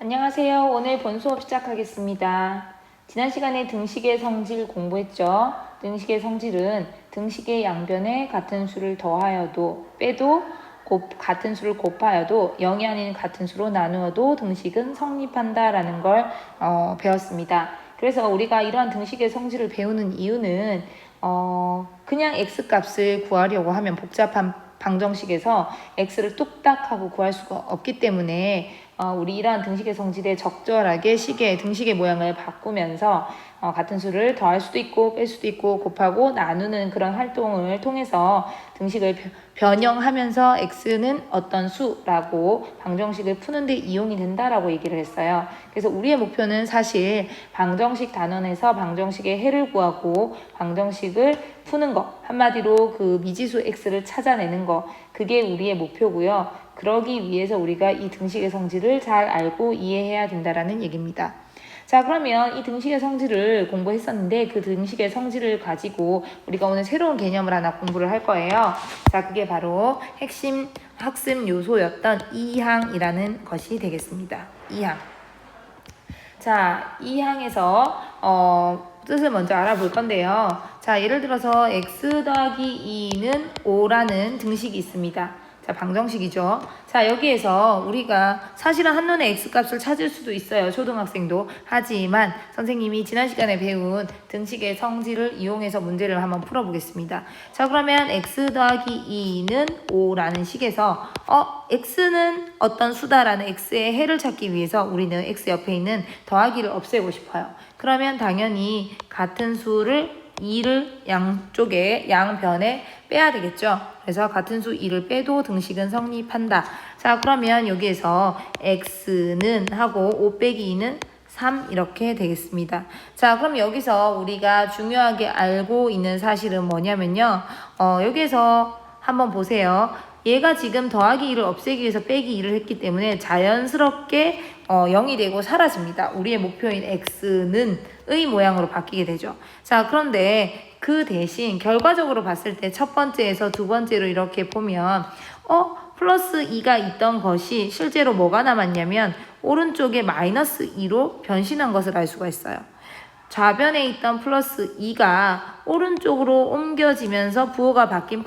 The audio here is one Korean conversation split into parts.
안녕하세요. 오늘 본 수업 시작하겠습니다. 지난 시간에 등식의 성질 공부했죠. 등식의 성질은 등식의 양변에 같은 수를 더하여도 빼도 같은 수를 곱하여도 0이 아닌 같은 수로 나누어도 등식은 성립한다 라는 걸 배웠습니다. 그래서 우리가 이러한 등식의 성질을 배우는 이유는 그냥 x값을 구하려고 하면 복잡한 방정식에서 x를 뚝딱 하고 구할 수가 없기 때문에 우리 이러한 등식의 성질에 적절하게 등식의 모양을 바꾸면서 같은 수를 더할 수도 있고 뺄 수도 있고 곱하고 나누는 그런 활동을 통해서 등식을 변형하면서 x는 어떤 수라고 방정식을 푸는데 이용이 된다라고 얘기를 했어요. 그래서 우리의 목표는 사실 방정식 단원에서 방정식의 해를 구하고 방정식을 푸는 거, 한마디로 그 미지수 x를 찾아내는 거, 그게 우리의 목표고요. 그러기 위해서 우리가 이 등식의 성질을 잘 알고 이해해야 된다라는 얘기입니다. 자, 그러면 이 등식의 성질을 공부했었는데 그 등식의 성질을 가지고 우리가 오늘 새로운 개념을 하나 공부를 할 거예요. 자, 그게 바로 핵심 학습 요소였던 이항이라는 것이 되겠습니다. 이항. 자, 이 항에서 뜻을 먼저 알아볼 건데요. 자, 예를 들어서 x 더하기 2는 5라는 등식이 있습니다. 자, 방정식이죠. 자, 여기에서 우리가 사실은 한눈에 x값을 찾을 수도 있어요. 초등학생도. 하지만 선생님이 지난 시간에 배운 등식의 성질을 이용해서 문제를 한번 풀어보겠습니다. 자, 그러면 x 더하기 2는 5라는 식에서 x는 어떤 수다라는 x의 해를 찾기 위해서 우리는 x 옆에 있는 더하기를 없애고 싶어요. 그러면 당연히 같은 수를 2를 양변에 빼야 되겠죠. 그래서 같은 수 2를 빼도 등식은 성립한다. 자, 그러면 여기에서 x는 하고 5 빼기 2는 3 이렇게 되겠습니다. 자, 그럼 여기서 우리가 중요하게 알고 있는 사실은 뭐냐면요. 여기에서 한번 보세요. 얘가 지금 더하기 2를 없애기 위해서 빼기 2를 했기 때문에 자연스럽게 0이 되고 사라집니다. 우리의 목표인 x는 의 모양으로 바뀌게 되죠. 자, 그런데 그 대신 결과적으로 봤을 때 첫 번째에서 두 번째로 이렇게 보면 플러스 2가 있던 것이 실제로 뭐가 남았냐면 오른쪽에 마이너스 2로 변신한 것을 알 수가 있어요. 좌변에 있던 플러스 2가 오른쪽으로 옮겨지면서 부호가 바뀐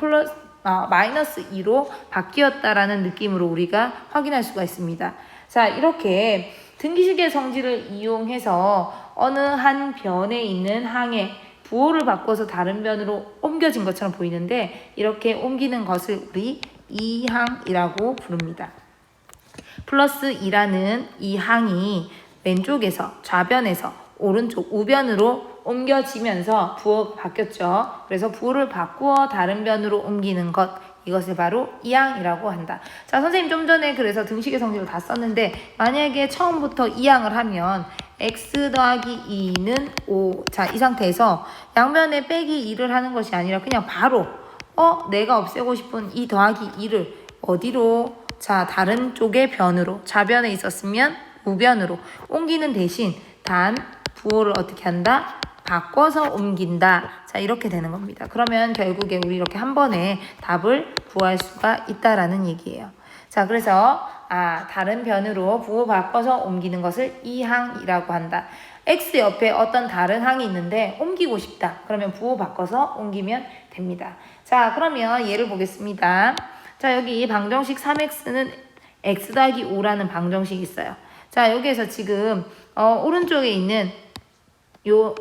마이너스 2로 바뀌었다라는 느낌으로 우리가 확인할 수가 있습니다. 자, 이렇게 등기식의 성질을 이용해서 어느 한 변에 있는 항에 부호를 바꿔서 다른 변으로 옮겨진 것처럼 보이는데 이렇게 옮기는 것을 우리 이항이라고 부릅니다. 플러스 2라는 이 항이 왼쪽에서 좌변에서 오른쪽 우변으로 옮겨지면서 부호가 바뀌었죠. 그래서 부호를 바꾸어 다른 변으로 옮기는 것, 이것을 바로 이항이라고 한다. 자, 선생님 좀 전에 그래서 등식의 성질을 다 썼는데 만약에 처음부터 이항을 하면 x 더하기 2는 5. 자, 이 상태에서 양변에 빼기 2를 하는 것이 아니라 그냥 바로 내가 없애고 싶은 이 더하기 2를 어디로? 자, 다른 쪽의 변으로, 좌변에 있었으면 우변으로 옮기는 대신 단 부호를 어떻게 한다? 바꿔서 옮긴다. 자, 이렇게 되는 겁니다. 그러면 결국에 우리 이렇게 한 번에 답을 구할 수가 있다라는 얘기예요. 자, 그래서 다른 변으로 부호 바꿔서 옮기는 것을 이항이라고 한다. x 옆에 어떤 다른 항이 있는데 옮기고 싶다. 그러면 부호 바꿔서 옮기면 됩니다. 자, 그러면 예를 보겠습니다. 자, 여기 방정식 3x는 x 더하기 5라는 방정식이 있어요. 자, 여기에서 지금 오른쪽에 있는 요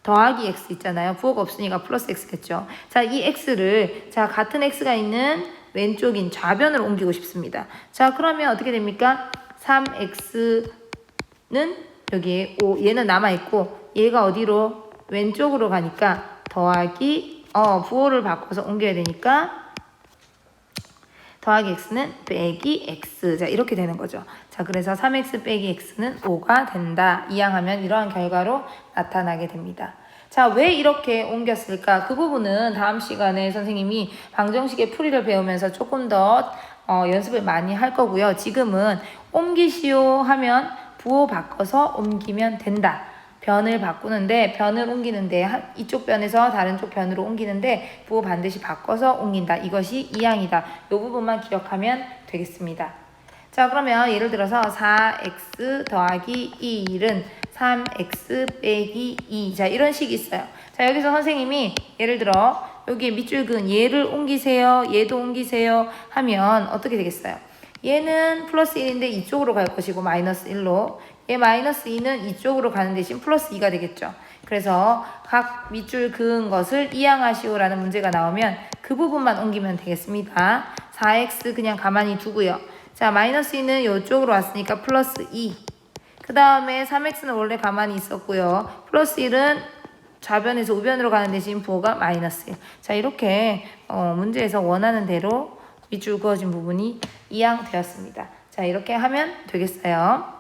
더하기 x 있잖아요. 부호가 없으니까 플러스 x겠죠. 자, 이 x를 같은 x가 있는 왼쪽인 좌변으로 옮기고 싶습니다. 자, 그러면 어떻게 됩니까? 3x는 여기에 5, 얘는 남아있고 얘가 어디로? 왼쪽으로 가니까 더하기 부호를 바꿔서 옮겨야 되니까 더하기 x는 빼기 x. 자, 이렇게 되는 거죠. 자, 그래서 3x 빼기 x는 5가 된다. 이항하면 이러한 결과로 나타나게 됩니다. 자, 왜 이렇게 옮겼을까? 그 부분은 다음 시간에 선생님이 방정식의 풀이를 배우면서 조금 더 연습을 많이 할 거고요. 지금은 옮기시오 하면 부호 바꿔서 옮기면 된다. 변을 바꾸는데 변을 옮기는데 이쪽 변에서 다른 쪽 변으로 옮기는데 부호 반드시 바꿔서 옮긴다. 이것이 이항이다. 이 부분만 기억하면 되겠습니다. 자, 그러면 예를 들어서 4x 더하기 1은 3x 빼기 2. 자, 이런 식이 있어요. 자, 여기서 선생님이 예를 들어 여기 밑줄 그은 얘를 옮기세요. 얘도 옮기세요. 하면 어떻게 되겠어요? 얘는 플러스 1인데 이쪽으로 갈 것이고 마이너스 1로 얘 마이너스 2는 이쪽으로 가는 대신 플러스 2가 되겠죠. 그래서 각 밑줄 그은 것을 이항하시오라는 문제가 나오면 그 부분만 옮기면 되겠습니다. 4x 그냥 가만히 두고요. 자, 마이너스 2는 이쪽으로 왔으니까 플러스 2. 그 다음에 3x는 원래 가만히 있었고요. 플러스 1은 좌변에서 우변으로 가는 대신 부호가 마이너스 1. 자, 이렇게 문제에서 원하는 대로 밑줄 그어진 부분이 이항되었습니다. 자, 이렇게 하면 되겠어요.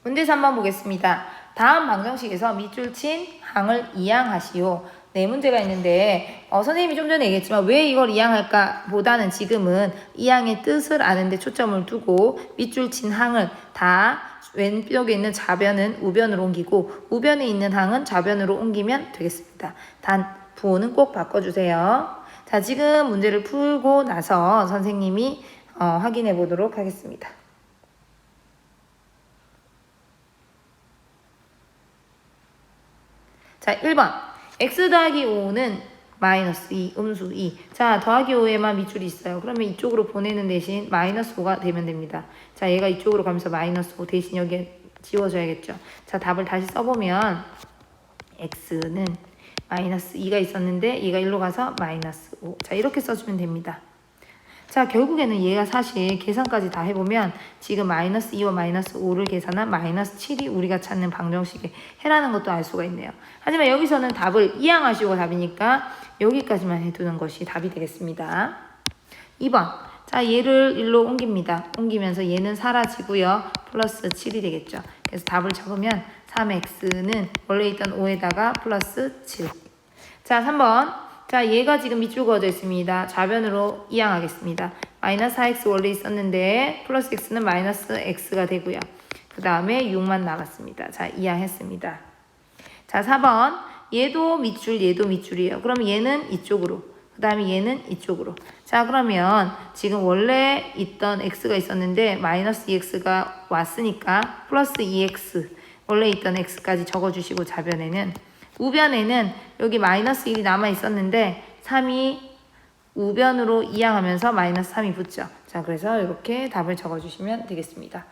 문제에서 한번 보겠습니다. 다음 방정식에서 밑줄 친 항을 이항하시오. 네, 문제가 있는데 선생님이 좀 전에 얘기했지만 왜 이걸 이항할까 보다는 지금은 이항의 뜻을 아는데 초점을 두고 밑줄 친 항을 다 왼쪽에 있는 좌변은 우변으로 옮기고 우변에 있는 항은 좌변으로 옮기면 되겠습니다. 단 부호는 꼭 바꿔주세요. 자, 지금 문제를 풀고 나서 선생님이 확인해 보도록 하겠습니다. 자, 1번 x 더하기 5는 마이너스 2, 음수 2. 자, 더하기 5에만 밑줄이 있어요. 그러면 이쪽으로 보내는 대신 마이너스 5가 되면 됩니다. 자, 얘가 이쪽으로 가면서 마이너스 5 대신 여기에 지워줘야겠죠. 자, 답을 다시 써보면 x는 마이너스 2가 있었는데 얘가 1로 가서 마이너스 5. 자, 이렇게 써주면 됩니다. 자, 결국에는 얘가 사실 계산까지 다 해보면 지금 마이너스 2와 마이너스 5를 계산한 마이너스 7이 우리가 찾는 방정식에 해라는 것도 알 수가 있네요. 하지만 여기서는 답을 이항하시고 답이니까 여기까지만 해두는 것이 답이 되겠습니다. 2번. 자, 얘를 1로 옮깁니다. 옮기면서 얘는 사라지고요. 플러스 7이 되겠죠. 그래서 답을 적으면 3x는 원래 있던 5에다가 플러스 7. 자, 3번. 자, 얘가 지금 밑줄 그어져 있습니다. 좌변으로 이항하겠습니다. 마이너스 4x 원래 있었는데 플러스 x는 마이너스 x가 되고요. 그 다음에 6만 남았습니다. 자, 이항했습니다. 자, 4번. 얘도 밑줄, 얘도 밑줄이에요. 그럼 얘는 이쪽으로. 그 다음에 얘는 이쪽으로. 자, 그러면 지금 원래 있던 x가 있었는데 마이너스 2x가 왔으니까 플러스 2x 원래 있던 x까지 적어주시고 좌변에는 우변에는 여기 마이너스 1이 남아 있었는데 3이 우변으로 이항하면서 마이너스 3이 붙죠. 자, 그래서 이렇게 답을 적어주시면 되겠습니다.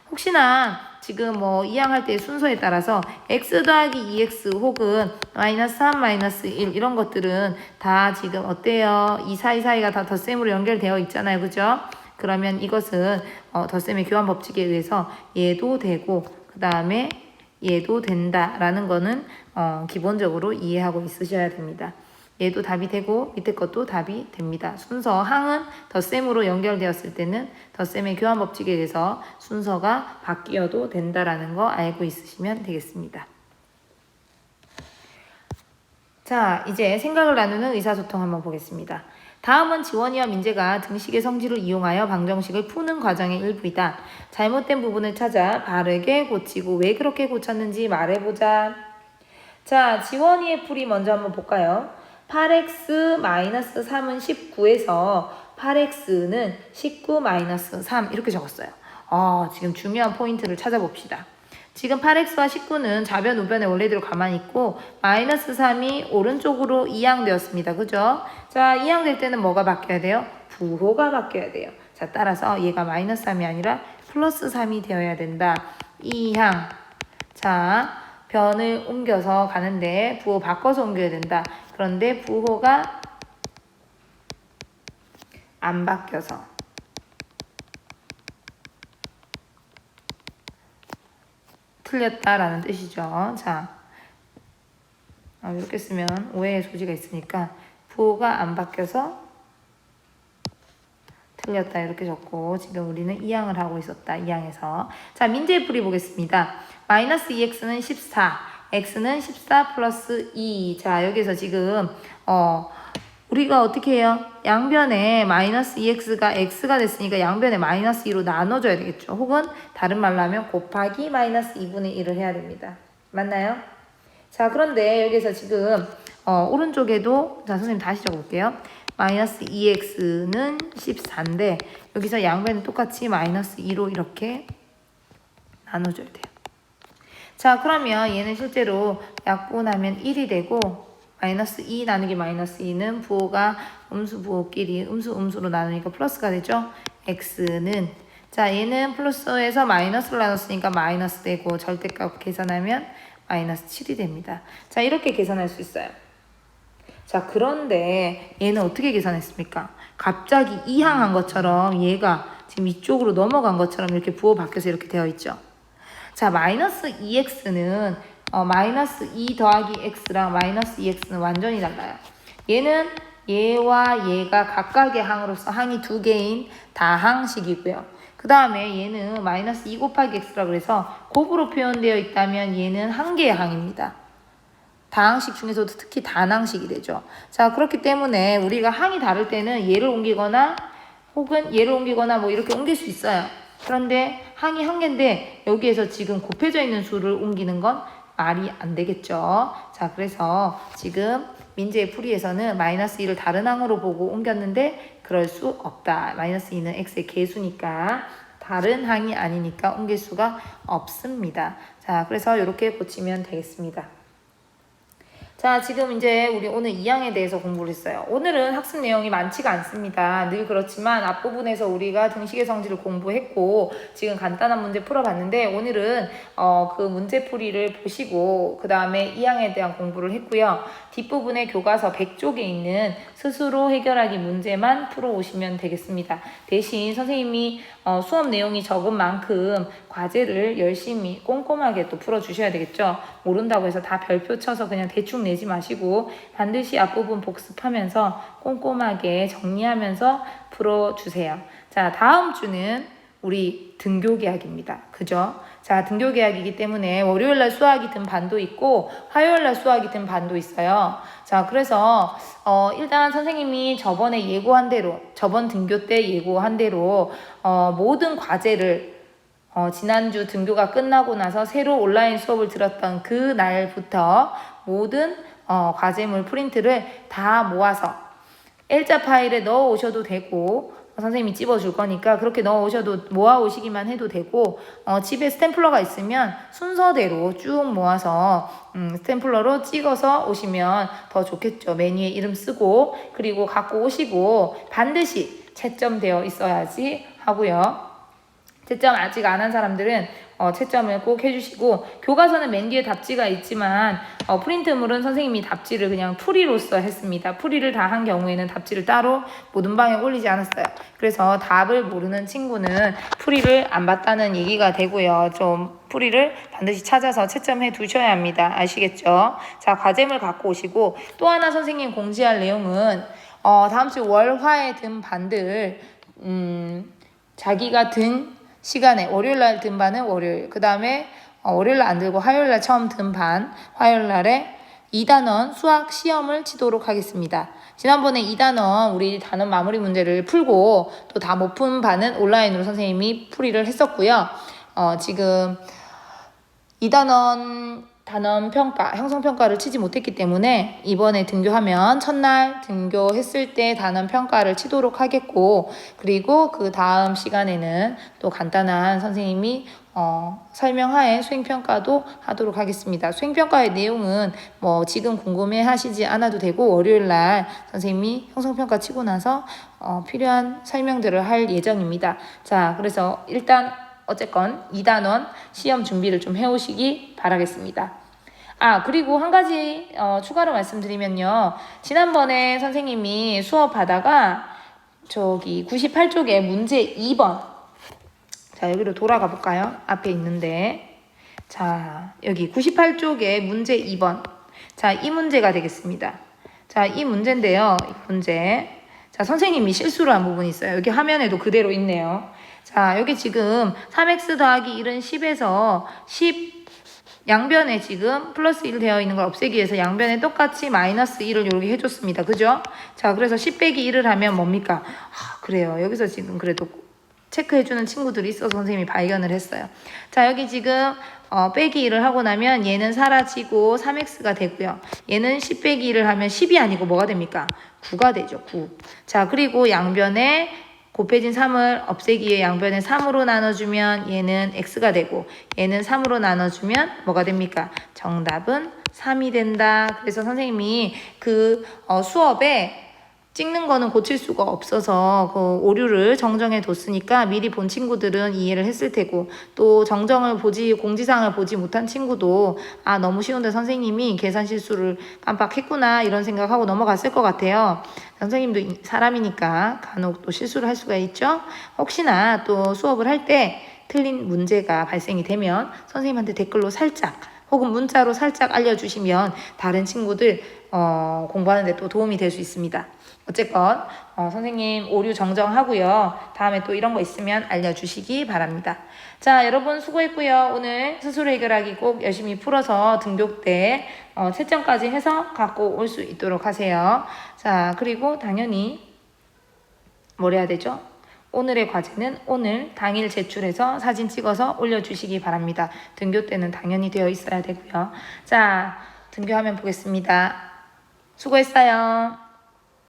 혹시나 지금 이항할 때 순서에 따라서 x 더하기 2x 혹은 마이너스 3, 마이너스 1 이런 것들은 다 지금 어때요? 이 사이사이가 다 덧셈으로 연결되어 있잖아요. 그죠? 그러면 이것은 덧셈의 교환 법칙에 의해서 얘도 되고 그 다음에 얘도 된다라는 거는 기본적으로 이해하고 있으셔야 됩니다. 얘도 답이 되고 밑에 것도 답이 됩니다. 순서 항은 덧셈으로 연결되었을 때는 덧셈의 교환 법칙에 의해서 순서가 바뀌어도 된다라는 거 알고 있으시면 되겠습니다. 자, 이제 생각을 나누는 의사소통 한번 보겠습니다. 다음은 지원이와 민재가 등식의 성질을 이용하여 방정식을 푸는 과정의 일부이다. 잘못된 부분을 찾아 바르게 고치고 왜 그렇게 고쳤는지 말해보자. 자, 지원이의 풀이 먼저 한번 볼까요? 8x-3은 19에서 8x는 19-3 이렇게 적었어요. 지금 중요한 포인트를 찾아봅시다. 지금 8x와 19는 좌변 우변의 원래대로 가만히 있고 마이너스 3이 오른쪽으로 이항되었습니다. 그죠? 자, 이항될 때는 뭐가 바뀌어야 돼요? 부호가 바뀌어야 돼요. 자, 따라서 얘가 마이너스 3이 아니라 플러스 3이 되어야 된다. 이항. 자, 변을 옮겨서 가는데 부호 바꿔서 옮겨야 된다. 그런데 부호가 안 바뀌어서 틀렸다라는 뜻이죠. 자, 이렇게 쓰면 오해의 소지가 있으니까 부호가 안 바뀌어서 틀렸다 이렇게 적고 지금 우리는 이항을 하고 있었다. 이항에서. 자, 민재의 풀이 보겠습니다. 마이너스 2x는 14, x는 14 플러스 2. 자, 여기서 지금 우리가 어떻게 해요? 양변에 마이너스 2x가 x가 됐으니까 양변에 마이너스 2로 나눠줘야 되겠죠. 혹은 다른 말로 하면 곱하기 마이너스 2분의 1을 해야 됩니다. 맞나요? 자, 그런데 여기서 지금 오른쪽에도 자, 선생님 다시 적어볼게요. 마이너스 2x는 14인데 여기서 양변은 똑같이 마이너스 2로 이렇게 나눠줘야 돼요. 자, 그러면 얘는 실제로 약분하면 1이 되고 마이너스 2 나누기 마이너스 2는 부호가 음수 부호끼리 음수로 나누니까 플러스가 되죠. x는 자, 얘는 플러스에서 마이너스를 나눴으니까 마이너스 되고 절대값 계산하면 마이너스 7이 됩니다. 자, 이렇게 계산할 수 있어요. 자, 그런데 얘는 어떻게 계산했습니까? 갑자기 이항한 것처럼 얘가 지금 이쪽으로 넘어간 것처럼 이렇게 부호 바뀌어서 이렇게 되어 있죠. 자, 마이너스 2x는 마이너스 2 더하기 x랑 마이너스 2x는 완전히 달라요. 얘는 얘와 얘가 각각의 항으로서 항이 두 개인 다항식이고요. 그 다음에 얘는 마이너스 2 곱하기 x라고 해서 곱으로 표현되어 있다면 얘는 한 개의 항입니다. 다항식 중에서도 특히 단항식이 되죠. 자, 그렇기 때문에 우리가 항이 다를 때는 얘를 옮기거나 혹은 얘를 옮기거나 뭐 이렇게 옮길 수 있어요. 그런데 항이 한 개인데 여기에서 지금 곱해져 있는 수를 옮기는 건 말이 안 되겠죠. 자, 그래서 지금 민재의 풀이에서는 마이너스 2를 다른 항으로 보고 옮겼는데 그럴 수 없다. 마이너스 2는 x의 계수니까 다른 항이 아니니까 옮길 수가 없습니다. 자, 그래서 이렇게 고치면 되겠습니다. 자, 지금 이제 우리 오늘 2항에 대해서 공부를 했어요. 오늘은 학습 내용이 많지가 않습니다. 늘 그렇지만 앞부분에서 우리가 등식의 성질을 공부했고 지금 간단한 문제 풀어봤는데 오늘은 그 문제풀이를 보시고 그 다음에 2항에 대한 공부를 했고요. 뒷부분에 교과서 100쪽에 있는 스스로 해결하기 문제만 풀어오시면 되겠습니다. 대신 선생님이 수업 내용이 적은 만큼 과제를 열심히 꼼꼼하게 또 풀어주셔야 되겠죠. 모른다고 해서 다 별표 쳐서 그냥 대충 내지 마시고 반드시 앞부분 복습하면서 꼼꼼하게 정리하면서 풀어주세요. 자, 다음 주는 우리 등교 계약입니다. 그죠? 자, 등교 계약이기 때문에 월요일날 수학이 든 반도 있고 화요일날 수학이 든 반도 있어요. 자, 그래서 일단 선생님이 저번에 예고한 대로 저번 등교 때 예고한 대로 모든 과제를 지난주 등교가 끝나고 나서 새로 온라인 수업을 들었던 그 날부터 모든 과제물 프린트를 다 모아서 L자 파일에 넣어 오셔도 되고 선생님이 찝어줄 거니까 그렇게 넣어 오셔도 모아 오시기만 해도 되고 집에 스탬플러가 있으면 순서대로 쭉 모아서 스탬플러로 찍어서 오시면 더 좋겠죠. 메뉴에 이름 쓰고 그리고 갖고 오시고 반드시 채점되어 있어야지 하고요. 채점 아직 안 한 사람들은 채점을 꼭 해주시고 교과서는 맨 뒤에 답지가 있지만 프린트물은 선생님이 답지를 그냥 풀이로써 했습니다. 풀이를 다 한 경우에는 답지를 따로 모든 방에 올리지 않았어요. 그래서 답을 모르는 친구는 풀이를 안 봤다는 얘기가 되고요. 좀 풀이를 반드시 찾아서 채점해 두셔야 합니다. 아시겠죠? 자, 과제물 갖고 오시고 또 하나 선생님 공지할 내용은 다음 주 월화에 든 반들 자기가 든 시간에 월요일날 든 반은 월요일 그 다음에 월요일날 안 들고 화요일날 처음 든 반 화요일날에 2단원 수학 시험을 치도록 하겠습니다. 지난번에 2단원 우리 단원 마무리 문제를 풀고 또 다 못 푼 반은 온라인으로 선생님이 풀이를 했었고요. 지금 2단원 단원 평가, 형성평가를 치지 못했기 때문에 이번에 등교하면 첫날 등교했을 때 단원 평가를 치도록 하겠고 그리고 그 다음 시간에는 또 간단한 선생님이 설명하에 수행평가도 하도록 하겠습니다. 수행평가의 내용은 뭐 지금 궁금해 하시지 않아도 되고 월요일날 선생님이 형성평가 치고 나서 필요한 설명들을 할 예정입니다. 자, 그래서 일단 어쨌건 2단원 시험 준비를 좀 해오시기 바라겠습니다. 그리고 한 가지 추가로 말씀드리면요. 지난번에 선생님이 수업하다가 저기 98쪽에 문제 2번 자, 여기로 돌아가 볼까요? 앞에 있는데 자, 여기 98쪽에 문제 2번 자, 이 문제가 되겠습니다. 자, 이 문제인데요. 이 문제 자, 선생님이 실수를 한 부분이 있어요. 여기 화면에도 그대로 있네요. 자, 여기 지금 3x 더하기 1은 10에서 10 양변에 지금 플러스 1 되어 있는 걸 없애기 위해서 양변에 똑같이 마이너스 1을 이렇게 해줬습니다. 그죠? 자, 그래서 10 빼기 1을 하면 뭡니까? 그래요. 여기서 지금 그래도 체크해주는 친구들이 있어서 선생님이 발견을 했어요. 자, 여기 지금 빼기 1을 하고 나면 얘는 사라지고 3x가 되고요. 얘는 10 빼기 1을 하면 10이 아니고 뭐가 됩니까? 9가 되죠. 9. 자, 그리고 양변에 곱해진 3을 없애기 위해 양변에 3으로 나눠주면 얘는 x가 되고 얘는 3으로 나눠주면 뭐가 됩니까? 정답은 3이 된다. 그래서 선생님이 그 수업에 찍는 거는 고칠 수가 없어서 그 오류를 정정해 뒀으니까 미리 본 친구들은 이해를 했을 테고 또 정정을 보지 공지사항을 보지 못한 친구도 아 너무 쉬운데 선생님이 계산 실수를 깜빡했구나 이런 생각하고 넘어갔을 것 같아요. 선생님도 사람이니까 간혹 또 실수를 할 수가 있죠. 혹시나 또 수업을 할 때 틀린 문제가 발생이 되면 선생님한테 댓글로 살짝 혹은 문자로 살짝 알려주시면 다른 친구들 공부하는 데 또 도움이 될 수 있습니다. 어쨌건 선생님 오류 정정하고요. 다음에 또 이런 거 있으면 알려주시기 바랍니다. 자, 여러분 수고했고요. 오늘 스스로 해결하기 꼭 열심히 풀어서 등교 때 채점까지 해서 갖고 올 수 있도록 하세요. 자, 그리고 당연히 뭘 해야 되죠? 오늘의 과제는 오늘 당일 제출해서 사진 찍어서 올려주시기 바랍니다. 등교 때는 당연히 되어 있어야 되고요. 자, 등교하면 보겠습니다. 수고했어요.